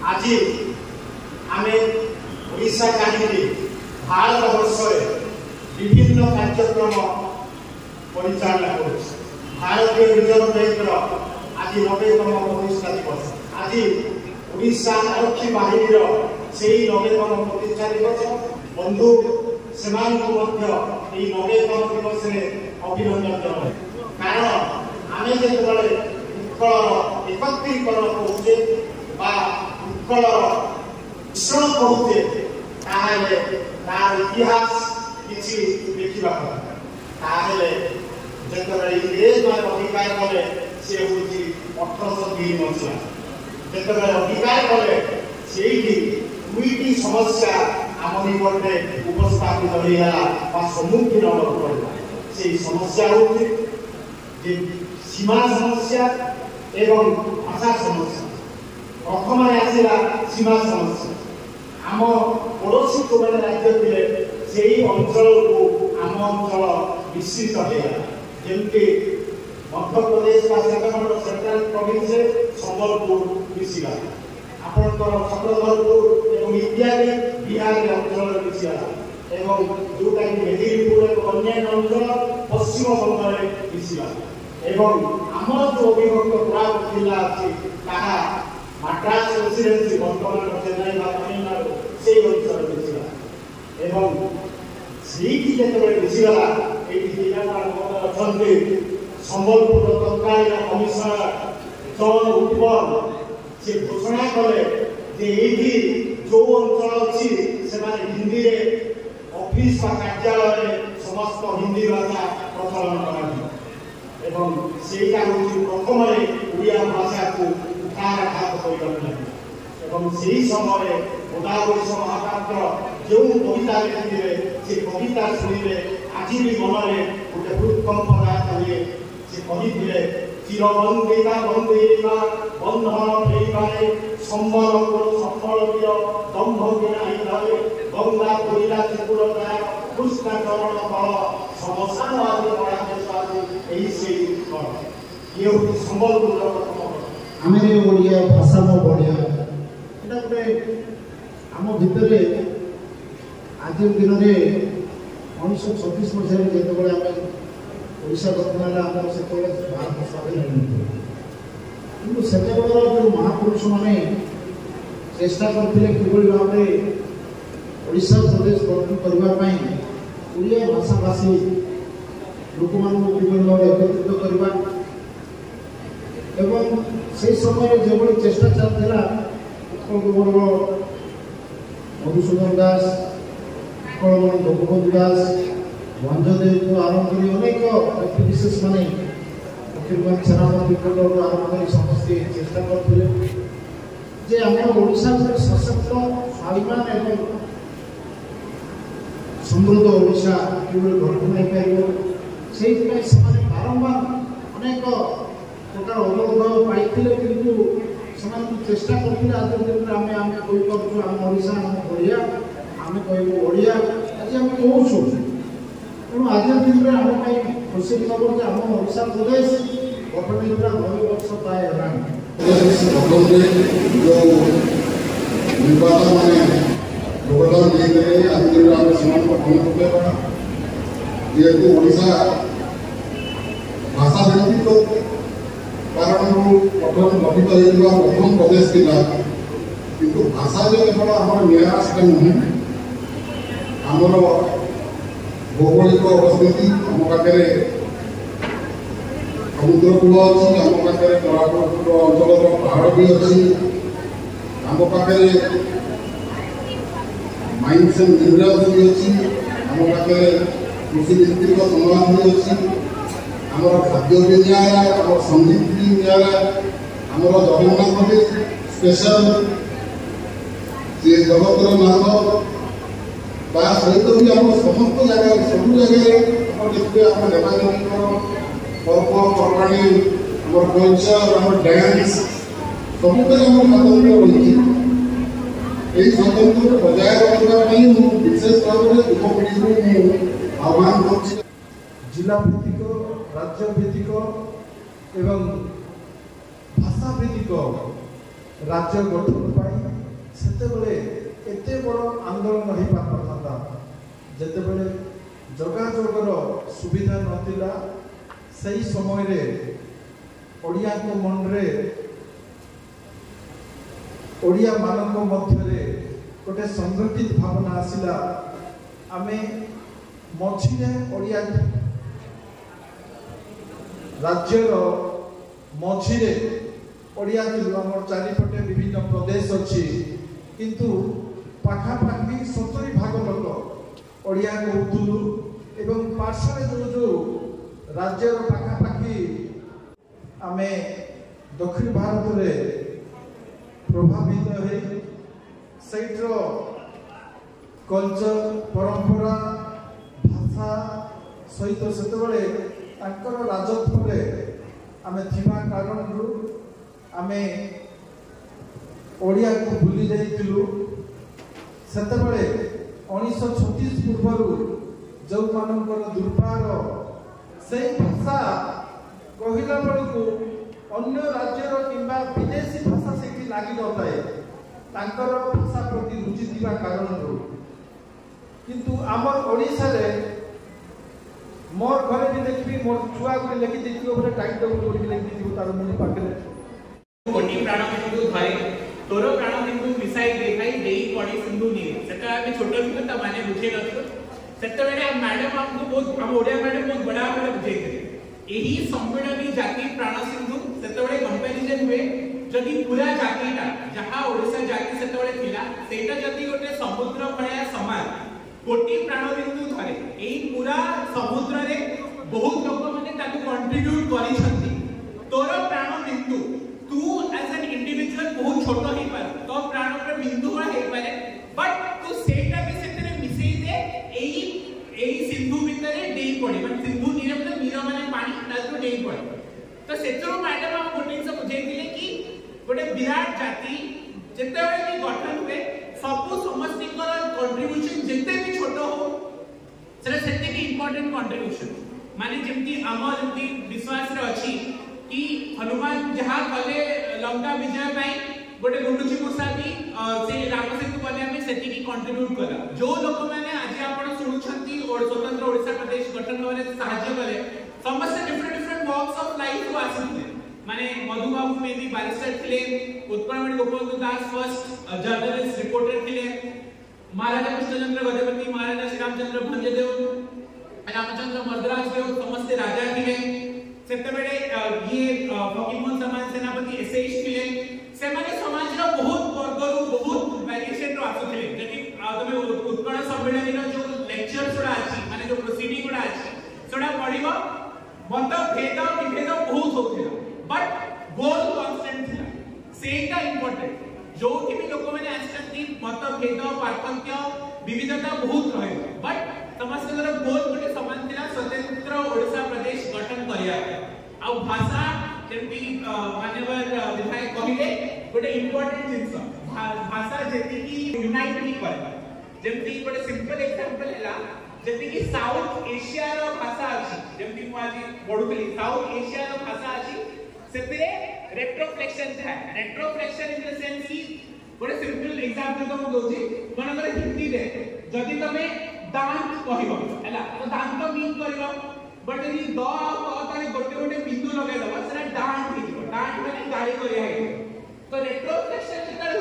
आज आम ओडिशा कहीं भारत वर्ष विभिन्न कार्यक्रम परिचालना कर भारतीय रिजर्व बैंक आज 90तम प्रतिष्ठा दिवस आज ओडिशा आरक्षी बाहिनी से 90तम प्रतिष्ठा दिवस बंधु से 90तम दिवस अभिनंदन जनाए कारण आम जो उत्कल एकत्रीकरण करुचे उत्कल मिश्रण करुचे तार इतिहास किसी देखा जो इंग्रेज मान अधिकार कले सी हूँ 1803 मसीहा जो अधिकार कले से दुईटी समस्या आम निकटे उपस्थापित होगा सम्मुखीन पड़ा से समस्या हूँ सीमा समस्या एवं भाषा समस्या प्रथम आसला सीमा समस्या आम पड़ोशी जो मैंने राज्य थे से अंचल को आम अंचल मिश्रित होगा जमती मध्य प्रदेश का सेंट्रल प्रोविंस संबलपुर मिशिगा आपंकर छत्रधरपुर एवं इत्यादि बिहार अंचल मिशिगा एवं जोटा कि मेदिनीपुर और अन्य अंचल पश्चिम बंगाल मिशिगा एवं आमर जो अभिभक्त कोरापुट जिला अच्छी मद्रास प्रेसिडेंसी बर्तमान चेन्नई तमिलनाडु से अंचल मिशिगा एवं जो मिशिगला ये जिलापाल अच्छा संबलपुर तत्कालीन कमिशनर जन उत्पल से घोषणा कले ये जो अंचल अच्छी से हिंदी ऑफिस कार्यालय समस्त हिंदी भाषा प्रचलन एवं से प्रथम ओडिया भाषा को उठाघात कर समय गोदावरी महापात्र जो कविता लिखिले से कविता शुणिले आज भी मन में गोटे हृदकंप हुए से कही चिरबंदिता बंदिता बंधन फेरे संबलपुर सफल दम्भ विनाई धरे गंगा कोईला त्रिपुरा कृष्ण चरण फल समसान आदि यही से ये हूँ संबलपुर आम ओडिया भाषा मो बढ़िया एटा गोटे आम भितर आज दिन में 1936 मसीह जो आम ओडिशा गठन है से भारत स्वाधीन कि से जो महापुरुष मैंने चेष्टा करते कि भाव में ओडिशा प्रदेश गठन करने ओडिया भाषाभाषी लोक मान एकत्रित करवा एवं से समय जो चेष्टा चलता उत्कल कुमार मधुसूदन दास उत्कल गोपबंधु दास भंजदेव को आरंभ कर अनेक व्यक्ति विशेष माने फकीरमोहन सेनापति आरंभ कर समस्ते चेष्टा करते आम ओडिशा सशक्त स्वाभिमान एवं समृद्ध ओडिशा किभली गठन हो पार से बारंबार अनेक प्रकार अवरोध पाई किंतु चेष्टा करते आज दिन में आम कहीपर आम ओडिशा आम बढ़िया आम कह ओडिया आज आम कहूँ तेणु आज दिन में आम खुशी खबर जे आम ओडिशा प्रदेश गठन होगा 90 वर्ष प्राय निर्वाचन मैंने योगदान देते आज दिन आम से जेहेतु ओडिशा भाषा व्यक्ति कारण प्रथम गठित होता प्रथम प्रदेश था किंतु भाषा जो केवल आम निरा से नुहे आमर भौगोलिक अवस्थिति आम पाखे समुद्रकूल अच्छी आम पाखे कोरापुट अंचल पहाड़ भी अच्छी आम पाखे माइंस एंड मिनरल्स भी अच्छी आम पाखे कृषि भित्तिक संबंध भी अच्छी आमर खाद्य भी निरा आम संगीत भी निरा आमर जगन्नाथ भी स्पेशल से जगतर नाथ सहित भी आम समस्त जगह सब जगह देखिए आम देवादेवी पर्वपर्वाणी आम कल्चर आम डांस सबुत आम स्वातंत्र रही स्वतंत्र बजाय रखा विशेष भाव में युवपीढ़ी को आह्वान कर जिला भित्तिक राज्य भित्तिक एवं भाषा भित्तिक राज्य गठन ସେତେବେଳେ ଏତେ ବଡ଼ ଆନ୍ଦୋଳନ ହେଇପାରିନଥାନ୍ତା ଯେତେବେଳେ ଯୋଗାଯୋଗର ସୁବିଧା ନଥିଲା। ସେହି ସମୟରେ ଓଡ଼ିଆଙ୍କ ମନରେ ଓଡ଼ିଆ ମାନଙ୍କ ମଧ୍ୟରେ ଗୋଟେ ସଂଗଠିତ ଭାବନା ଆସିଲା। ଆମେ ମଝିରେ ଓଡ଼ିଆ ରାଜ୍ୟର ମଝିରେ ଓଡ଼ିଆ ଥିଲୁ। ଆମର ଚାରିପଟେ ବିଭିନ୍ନ ପ୍ରଦେଶ ଅଛି, କିନ୍ତୁ ପାଖାପାଖି 70% ଲୋକ ଓଡ଼ିଆ କହୁଥିଲୁ ଏବଂ ପାର୍ଶ୍ୱରେ ଯେଉଁ ରାଜ୍ୟର ପାଖାପାଖି ଆମେ ଦକ୍ଷିଣ ଭାରତରେ ପ୍ରଭାବିତ ହୋଇ ସେଇଠର କଲଚର, ପରମ୍ପରା, ଭାଷା ସହିତ ସେତେବେଳେ ତାଙ୍କର ରାଜତ୍ୱରେ ଆମେ ଥିବା କାରଣରୁ ଆମେ ଓଡ଼ିଆକୁ ଭୁଲି ଯାଇଥିଲୁ। ସେତେବେଳେ 1936 ପୂର୍ବରୁ ଯେଉଁମାନଙ୍କର ଦୁର୍ବାର ସେଇ ଭାଷା କହିଲା ବେଳକୁ ଅନ୍ୟ ରାଜ୍ୟର କିମ୍ବା ବିଦେଶୀ ଭାଷା ସେଇଠି ଲାଗିନଥାଏ ତାଙ୍କର ଭାଷା ପ୍ରତି ରୁଚି ଥିବା କାରଣରୁ। କିନ୍ତୁ ଆମର ଓଡ଼ିଶାରେ मोर घरे भी देखबी मोर छुआ को लेके देखियो बोले टाइम टेबल बोली लेके देखियो तार मुनि पाखरे कोटी प्राण बिंदु धरे तोर प्राण बिंदु मिसाई देखाई देई पड़ी सिंधु नी सेटा आमे छोटो थिलो त माने बुझे नथिलो सेटा बेले मैडम हमको बहुत हम ओडिया मैडम बहुत बड़ा बड़ा बुझे एही सम्मेलनी जाति प्राण सिंधु सेटा बेले कंपैरिजन हुए जदि पूरा जातिटा जहां ओडिसा जाति सेटा बेले थिला सेटा जदि गोटे समुद्र भया समान कोटी प्राण बिंदु धरे एई पूरा समुद्र रे बहुत लोक माने ताकू कंट्रीब्यूट करि छथि तोर प्राण बिंदु तू एज एन इंडिविजुअल बहुत छोट ही पर तो प्राण पर बिंदु बड़ा हे पारे बट तू सेटा भी सेतरे मिसई दे एई सिंधु भितरे देई पड़े मतलब सिंधु नीर मतलब नीर माने पानी ताकू देई पड़े तो सेतरो मैडम हम गोटिंग से बुझाई दिले कि गोटे विराट जाति जेते बेले भी गठन हुए सबु समस्तिकर कंट्रीब्यूशन जेते भी छोट हो सेटा सेते की इंपोर्टेंट कंट्रीब्यूशन माने जेमती आम जेमती विश्वास रे अछि कि हनुमान जहां कले लंका विजय पाई गोटे गुंडुची मूसा भी से राम सेतु बने में सेति की कंट्रीब्यूट कला जो लोक माने आज आपण सुनुछंती और स्वतंत्र ओडिसा प्रदेश गठन होने सहायता करे समस्त डिफरेंट वॉक्स ऑफ लाइफ को आसिते माने मधुबाबू में भी बैरिस्टर थिले उत्पलमणि गोपबंधु दास फर्स्ट जर्नलिस्ट रिपोर्टर थिले महाराजा कृष्णचंद्र गजपति महाराजा श्री रामचंद्र भंजदेव रामचंद्र मर्दराज देव समस्त राजा थिले सेते बेले ये फकीरमोहन समान सेनापति एसएच थिले से माने समाज रो बहुत वर्ग रो बहुत वेरिएशन रो आसुथिले जेति तमे उत्कल सम्मेलन रो जो लेक्चर सोडा अछि माने जो प्रोसीडिंग गुडा अछि सोडा पढिबो मत भेद विभेद बहुत होथिला बट गोल कांस्टेंट थिला सेटा इंपोर्टेंट जो कि भी लोक माने आछंती मत भेद पार्थक्य विविधता बहुत रहे बट समस्त गोल गोटे समान थिला स्वतंत्र ओडिसा प्रदेश गठन करिया आ भाषा जेमती मानवर विधायक कहिले गोटे इंपोर्टेंट जिंस भाषा जेति की यूनाइट भी करे जेमती गोटे सिंपल एग्जांपल हैला जेति की साउथ एशिया रो भाषा अछि जेमती मु आज पढुतली साउथ एशिया रो भाषा अछि सेते रेट्रोफ्लेक्शन था रेट्रोफ्लेक्शन इन द सेंस की गोटे सिंपल एग्जांपल तो मु दोजी मनकर हिंदी रे जदि तमे दांत कहिबो हैला तो दांत मीन करबो बट यदि द तारे गोटे गोटे बिंदु लगे दबो सेना दांत हिजो दांत माने गाड़ी करिया है तो रेट्रोफ्लेक्शन जेता